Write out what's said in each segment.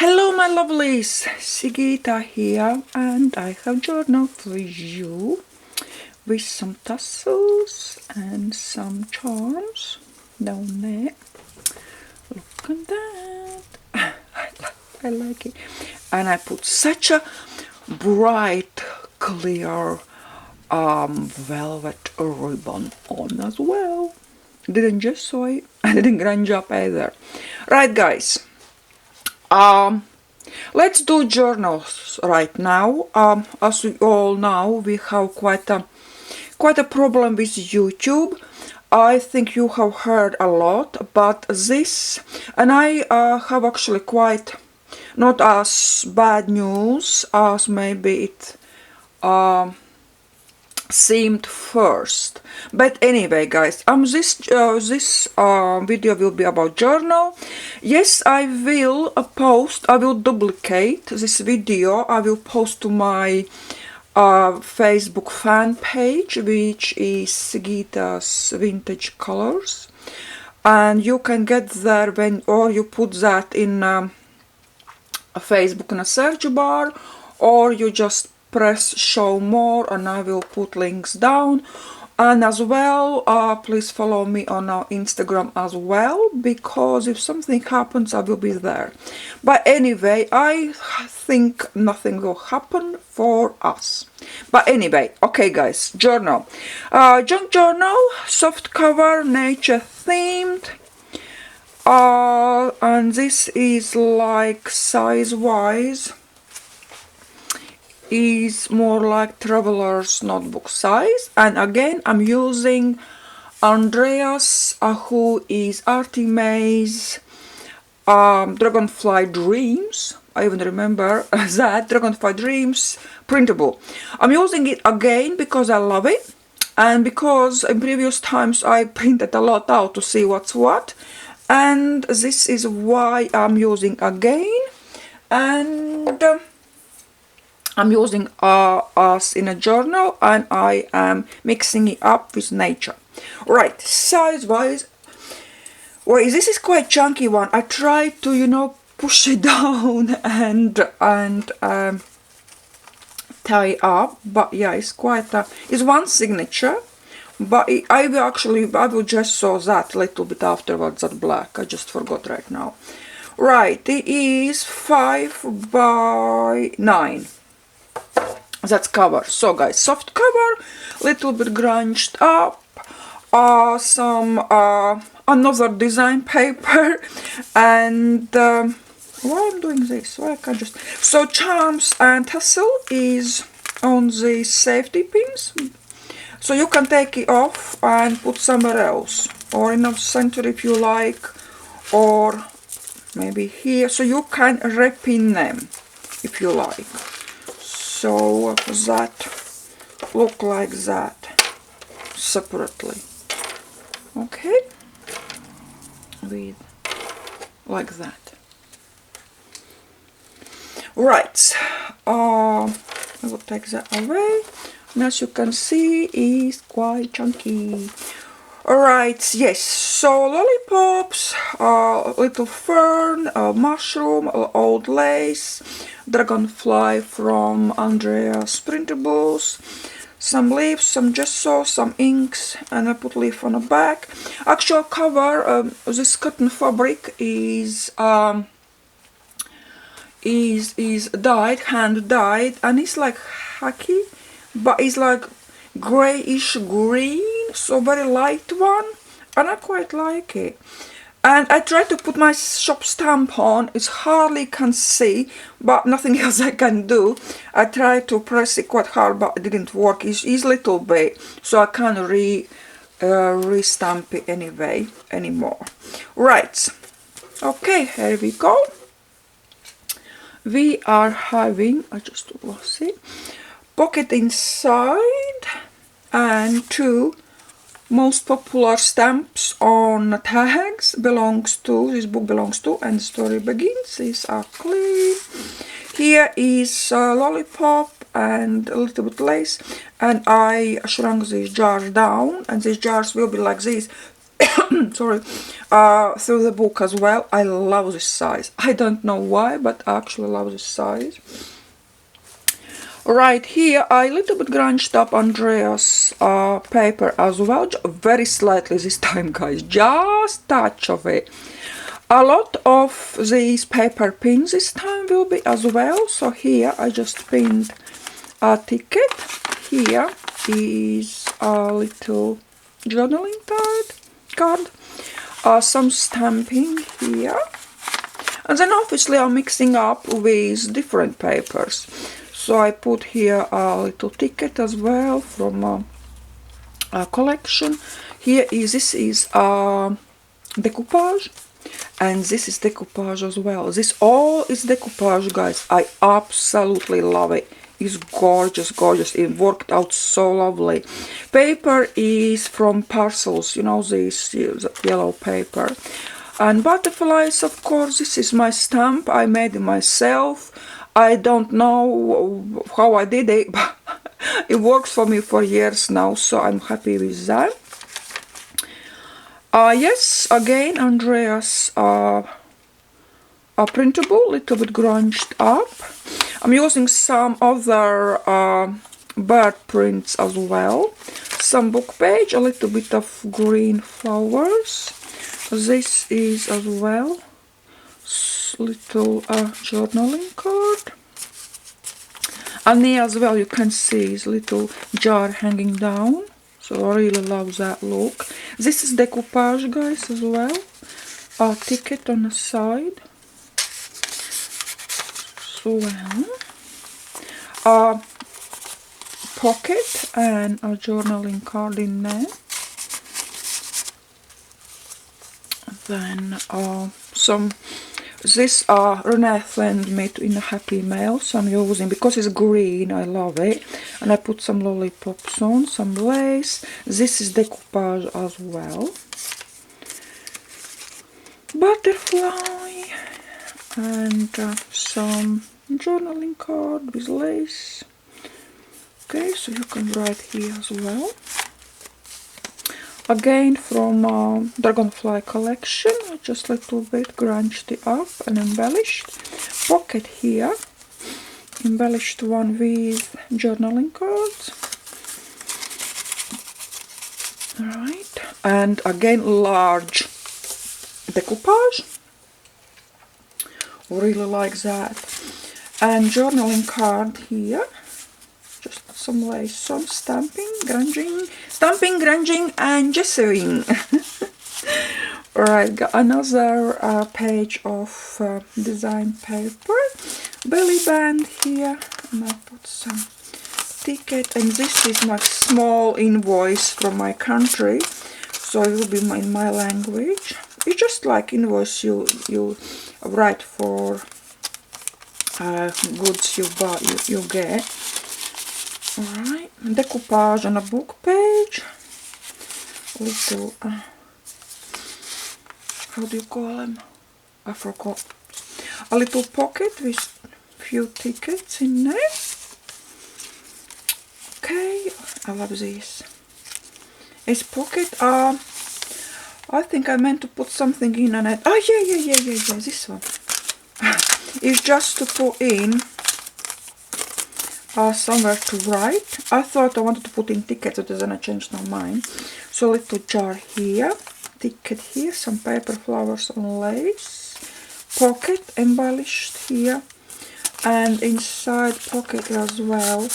Hello my lovelies, Sigita here, and I have journal for you with some tassels and some charms down there. Look at that. I like it. And I put such a bright clear velvet ribbon on as well. Didn't just sew it, I didn't grunge up either. Right guys, let's do journals right now. As we all know, we have quite a problem with YouTube. I think you have heard a lot about this, and I have actually quite not as bad news as maybe it seemed first. But anyway guys, this video will be about journal. Yes, I will duplicate this video. I will post to my Facebook fan page, which is Sigita's Vintage Colors, and you can get there or you put that in Facebook in a search bar, or you just press show more and I will put links down. And as well, please follow me on our Instagram as well, because if something happens I will be there. But anyway, I think nothing will happen for us. But anyway, okay guys, journal, junk journal, soft cover, nature themed, and this is like size wise is more like traveler's notebook size. And again, I'm using Andreas, who is Artemis Dragonfly Dreams. I even remember that Dragonfly Dreams printable. I'm using it again because I love it, and because in previous times I printed a lot out to see what's what, and this is why I'm using again. And I'm using us in a journal, and I am mixing it up with nature. Right, size wise, wait, this is quite chunky one. I tried to push it down and tie up, but yeah, it's quite it's one signature, but I will just sew that a little bit afterwards, that black. I just forgot right now. Right, it is 5 by 9. That's cover. So guys, soft cover, little bit grunged up, some another design paper, and why I'm doing this? Why I can't just... So charms and tassel is on the safety pins, so you can take it off and put somewhere else, or in the center if you like, or maybe here, so you can repin them if you like. So that look like that separately, okay, with like that. Right, I will take that away, and as you can see, is quite chunky. Alright, yes, so lollipops, little fern, mushroom, old lace, dragonfly from Andreas Printables, some leaves, some gesso, some inks, and I put leaf on the back. Actual cover, this cotton fabric is dyed, hand dyed, and it's like hacky, but it's like grayish green, so very light one, and I quite like it. And I tried to put my shop stamp on. It's hardly can see, but nothing else I can do. I tried to press it quite hard, but it didn't work. It's little bit, so I can't re-stamp it anymore. Right, okay, here we go. We are having, I just lost it, pocket inside, and two most popular stamps on tags this book belongs to, and the story begins. These are clean. Here is a lollipop and a little bit lace, and I shrunk these jars down, and these jars will be like this. sorry, through the book as well. I love this size. I don't know why, but I actually love this size. Right here, I little bit grunged up Andrea's paper as well, very slightly this time, guys, just touch of it. A lot of these paper pins this time will be as well. So here I just pinned a ticket. Here is a little journaling card, some stamping here, and then obviously I'm mixing up with different papers. So I put here a little ticket as well from a collection. This is decoupage, and this is decoupage as well. This all is decoupage, guys. I absolutely love it. It's gorgeous, gorgeous. It worked out so lovely. Paper is from Parcels, you know, this yellow paper. And butterflies, of course, this is my stamp. I made it myself. I don't know how I did it, but it works for me for years now, so I'm happy with that. Yes, again, Andrea's printable, little bit grunged up. I'm using some other bird prints as well. Some book page, a little bit of green flowers. This is as well little journaling card. And here as well you can see this little jar hanging down. So I really love that look. This is decoupage, guys, as well. A ticket on the side. So well. Pocket and a journaling card in there. Then this Renee lent me in a Happy Mail, so I'm using, because it's green, I love it. And I put some lollipops on, some lace. This is decoupage as well. Butterfly. And some journaling card with lace. Okay, so you can write here as well. Again from Dragonfly collection, just a little bit grunged it up and embellished. Pocket here, embellished one with journaling cards. Alright, and again large decoupage. Really like that. And journaling card here. Just some lace, some stamping, grunging, and gessoing. Alright, got another page of design paper. Belly band here, and I put some ticket, and this is my small invoice from my country, so it will be in my language. It's just like invoice you write for goods you buy, you get. Alright, decoupage on a book page. Little, how do you call them? I forgot. A little pocket with few tickets in there. Okay, I love this. It's pocket. I think I meant to put something in on it. Oh yeah, this one. It's just to put in somewhere to write. I thought I wanted to put in tickets, but then I changed my mind. So little jar here, ticket here, some paper flowers on lace, pocket embellished here, and inside pocket as well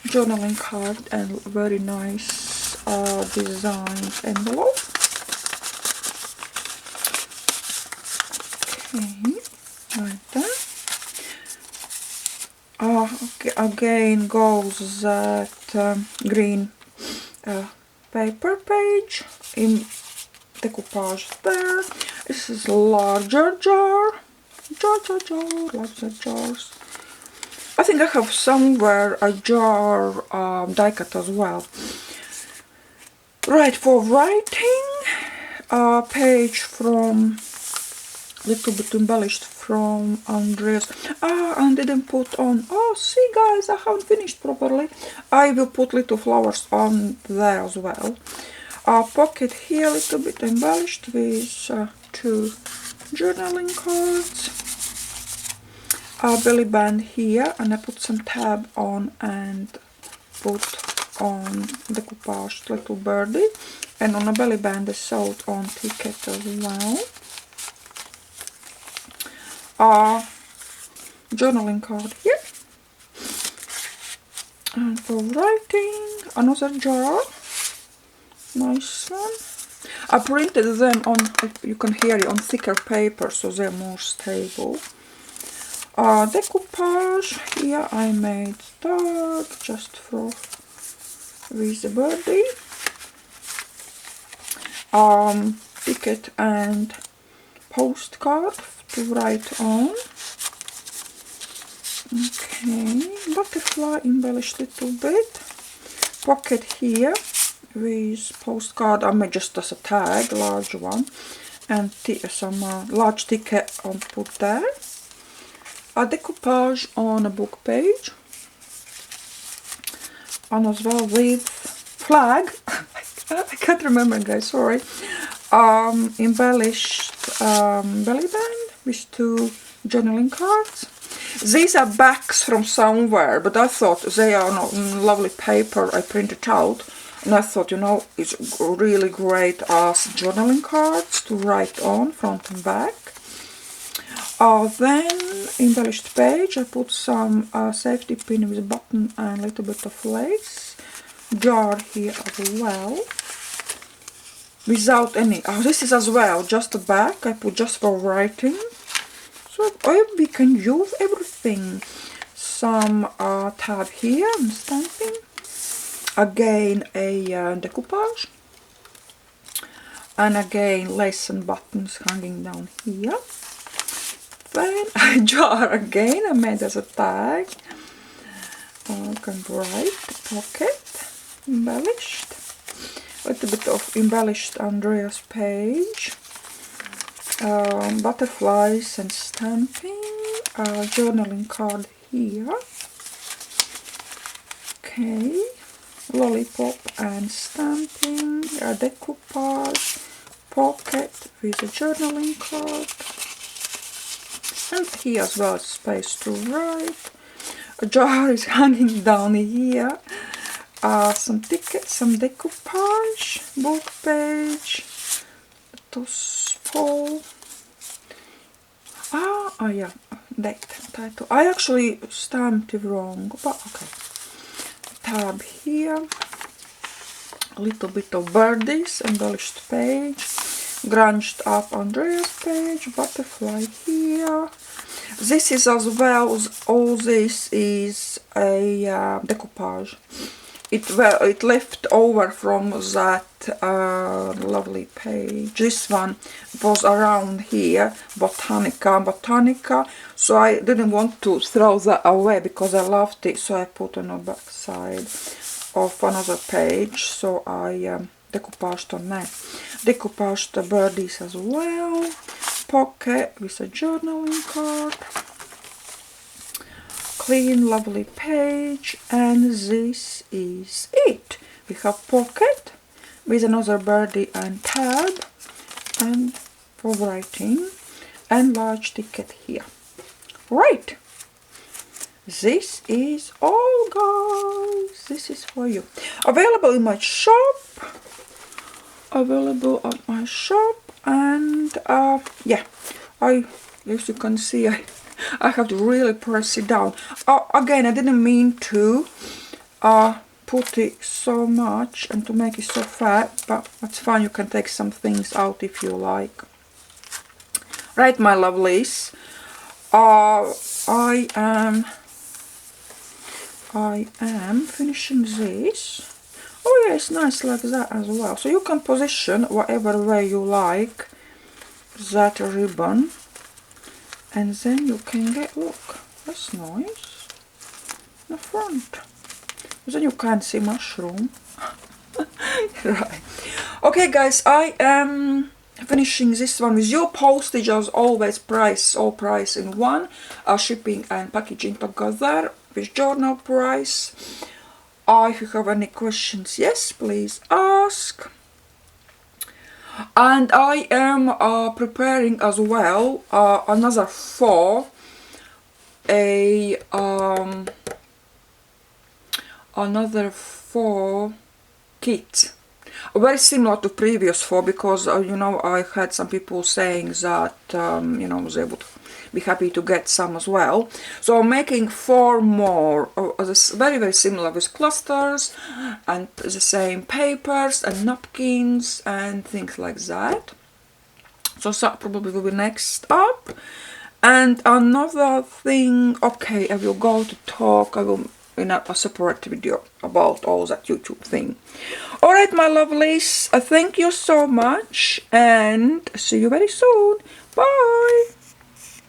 journaling card and very nice designed envelope. Okay, like that. Okay, again goes that green paper page in decoupage there. This is larger jar, larger jars. I think I have somewhere a jar die cut as well. Right, for writing, page from little bit embellished from Andreas. I didn't put on. Oh, see guys, I haven't finished properly. I will put little flowers on there as well. Pocket here a little bit embellished with 2 journaling cards. Belly band here, and I put some tab on and put on decoupaged little birdie, and on a belly band I sewed on ticket as well. Journaling card here, and for writing another jar, nice one. I printed them on, you can hear it, on thicker paper, so they're more stable. Decoupage here I made dark just for with the birdie. Ticket and postcard to write on. Okay, butterfly embellished a little bit. Pocket here with postcard, I made just as a tag, large one, and some large ticket on put there. A decoupage on a book page, and as well with flag. I can't remember, guys, sorry. Embellished belly band with 2 journaling cards. These are backs from somewhere, but I thought they are lovely paper I printed out, and I thought, you know, it's really great as journaling cards to write on front and back. Then embellished page, I put some safety pin with a button and a little bit of lace. Jar here as well, without any, this is as well just a back I put just for writing, so we can use everything. Some tab here and stamping, again a decoupage, and again lace and buttons hanging down here. Then a jar again I made as a tag. You can write pocket, embellished, a little bit of embellished Andrea's page, butterflies and stamping, journaling card here, okay, lollipop and stamping, a decoupage, pocket with a journaling card, and here as well space to write. A jar is hanging down here. Some tickets, some decoupage, book page, tospole. Yeah, date, title. I actually stamped it wrong, but okay. Tab here, a little bit of birdies, embellished page, grunged up Andrea's page, butterfly here. This is as well, all this is a decoupage. It left over from that lovely page. This one was around here, Botanica, so I didn't want to throw that away because I loved it, so I put on the back side of another page, so I decoupaged on that. Decoupaged the birdies as well. Pocket with a journaling card. Clean, lovely page, and this is it. We have pocket with another birdie and tab, and for writing, and large ticket here. Right, this is all, guys. This is for you. Available in my shop. Available at my shop, and yeah, as you can see, I have to really press it down. Again, I didn't mean to put it so much and to make it so fat, but that's fine. You can take some things out if you like. Right, my lovelies, I am finishing this. Oh yeah, it's nice like that as well. So you can position whatever way you like that ribbon, and then you can get, look, that's nice, the front. Then you can't see mushroom. Right. Okay, guys, I am finishing this one with your postage as always, all price in one, shipping and packaging together with journal price. If you have any questions, yes, please ask. And I am preparing as well another 4 another 4 kits, very similar to previous 4, because you know, I had some people saying that you know, they would be happy to get some as well. So I'm making 4 more, very very similar, with clusters and the same papers and napkins and things like that. So that probably will be next up. And another thing, okay, I will go to talk, I will in a separate video about all that YouTube thing. Alright, my lovelies, thank you so much, and see you very soon. Bye!